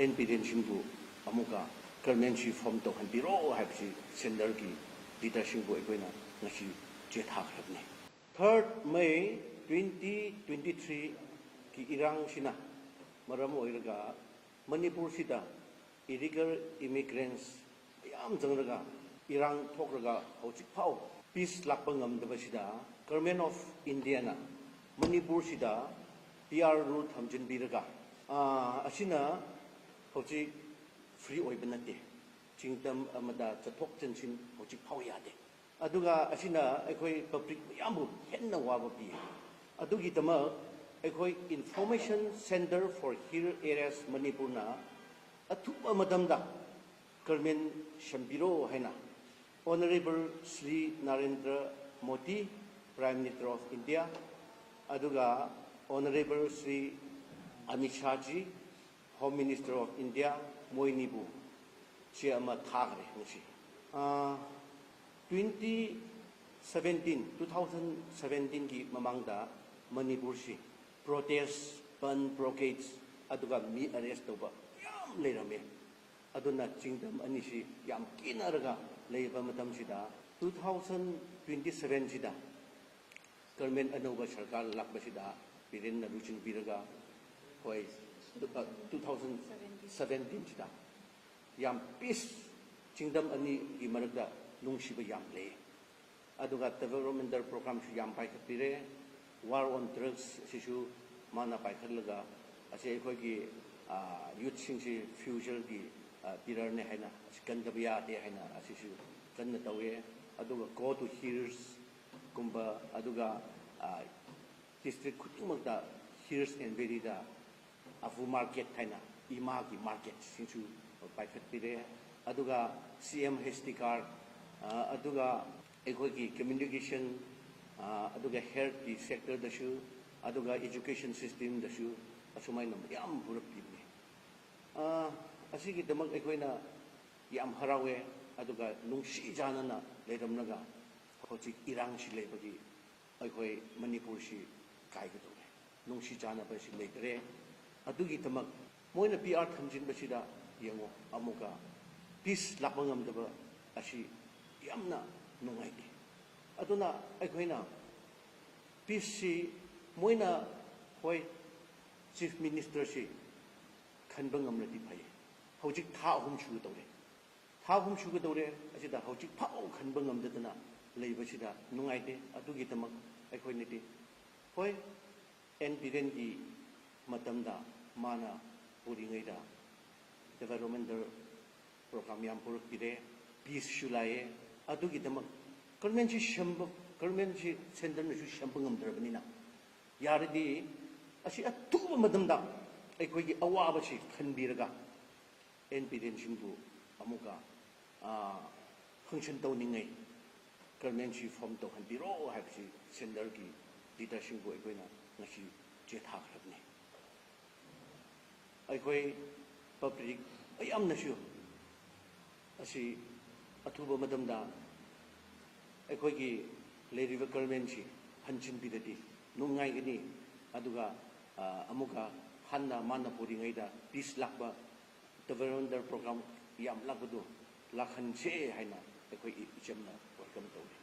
NPDNꯁꯤꯡꯕꯨ ꯑꯃꯨꯛꯀ ꯒꯔꯃꯦꯟꯁꯤ ꯐꯣꯝ ꯇꯧꯍꯟꯕꯤꯔꯣ ꯍꯥꯏꯕꯁꯤ ꯁꯦꯟꯇꯔꯒꯤ ꯂꯤꯗꯔꯁꯤꯡꯕꯨ ꯑꯩꯈꯣꯏꯅ ꯉꯁꯤ ꯆꯦꯊꯥꯈ꯭ꯔꯕꯅꯤ꯫ 3 May 2023ꯒꯤ ꯏꯔꯥꯡꯁꯤꯅ ꯃꯔꯝ ꯑꯣꯏꯔꯒ ꯃꯅꯤꯄꯨꯔꯁꯤꯗ ꯏꯂꯤꯒꯦꯜ ꯏꯃꯤꯒ꯭ꯔꯦꯟꯠꯁ ꯃꯌꯥꯝ ꯆꯪꯔꯒ ꯏꯔꯥꯡ ꯊꯣꯛꯔꯒ ꯍꯧꯖꯤꯛꯐꯥꯎ ꯄꯤꯁ ꯂꯥꯛꯄ ꯉꯝꯗꯕꯁꯤꯗ ꯒꯚꯔꯟꯃꯦꯟꯠ ꯑꯣꯐ ꯏꯟꯗꯤꯌꯥꯅ ꯃꯅꯤꯄꯨꯔꯁꯤꯗ PR ꯔꯨꯜ ꯊꯝꯖꯤꯟꯕꯤꯔꯒ ꯑꯁꯤꯅ ꯍꯧꯖꯤꯛ ꯐ꯭ꯔꯤ ꯑꯣꯏꯕ ꯅꯠꯇꯦ꯫ ꯆꯤꯡꯗꯝ ꯑꯃꯗ ꯆꯠꯊꯣꯛ ꯆꯠꯁꯤꯟ ꯍꯧꯖꯤꯛꯐꯥꯎ ꯌꯥꯗꯦ꯫ ꯑꯗꯨꯒ ꯑꯁꯤꯅ ꯑꯩꯈꯣꯏ ꯄꯕ꯭ꯂꯤꯛ ꯃꯌꯥꯝꯕꯨ ꯍꯦꯟꯅ ꯋꯥꯕ ꯄꯤꯌꯦ꯫ ꯑꯗꯨꯒꯤꯗꯃꯛ ꯑꯩꯈꯣꯏ information centre four hill areas ꯃꯅꯤꯄꯨꯔꯅ ꯑꯊꯨꯕ ꯃꯇꯝꯗ ꯒꯚꯔꯟꯃꯦꯟꯠ ꯁꯦꯝꯕꯤꯔꯣ ꯍꯥꯏꯅ Honorable Shri Narendra Modi, Prime Minister of India, aduga Honorable Shri Amit Shah Ji, Home Minister of India, Moinibu, siya ama thagre ngasi. 2017 ki mamangda Manipur si protest, ban blockades, aduga mi arrest toba yam leirame. Aduna chingdam anisi yam kinaraga leiba matam sida 2027 sida government anova sarkar lakba sida biren na luchin biraga hoi 2017 sida yam peace chingdam ani gi maragda lungsiba yam le aduga developmental program su yam pai khapire war on drugs sisu mana pai khallaga ase khoi gi youth singsi future gi pirarne haina sikandabya de haina asisu kanna tawe aduga go to hears kumba aduga district khudingmakta hears and verida afu market haina ima gi market sinchu paikhat pire aduga CM HD card aduga ekhoi gi communication aduga health gi sector dasu aduga education system dasu asumaina yam burap pibni asigi damak ekhoina yam harawe aduga nungsi janana leiramnaga hojik irang si leibagi ekhoi Manipur si kaigadore nungsi jana ba si leitre adugi damak moina PR thamjin basida yengo amuka peace lapangam daba asi yamna nungai ni aduna ekhoina peace si moina hoi chief minister si khanbangam lati phai hojik tha ahum chu tawre tha ahum chu tawre asida hojik phau khanbangam dadana leibasida nungai de adugi tamak ekhoi niti hoi NPDN gi matamda mana puringaida developmental program yam pur pire peace shulaye adugi damak government si center na su shambangam drabnina yaridi asi atuba madamda ekhoi gi awaba si khanbiraga NPDN singbu amuka function tawningai government si form tawhanbiro haibsi center gi leader singbu ekhoina ngasi chethakrabni ekhoi public ayamnasu asi athuba madamda ekhoi gi leiriba government si hanchin bidati nungai gani aduga amuka hanna mana puringaida peace lakba developmental program yam lakbadu lakhanse haina ekhoi ichamna welcome tawri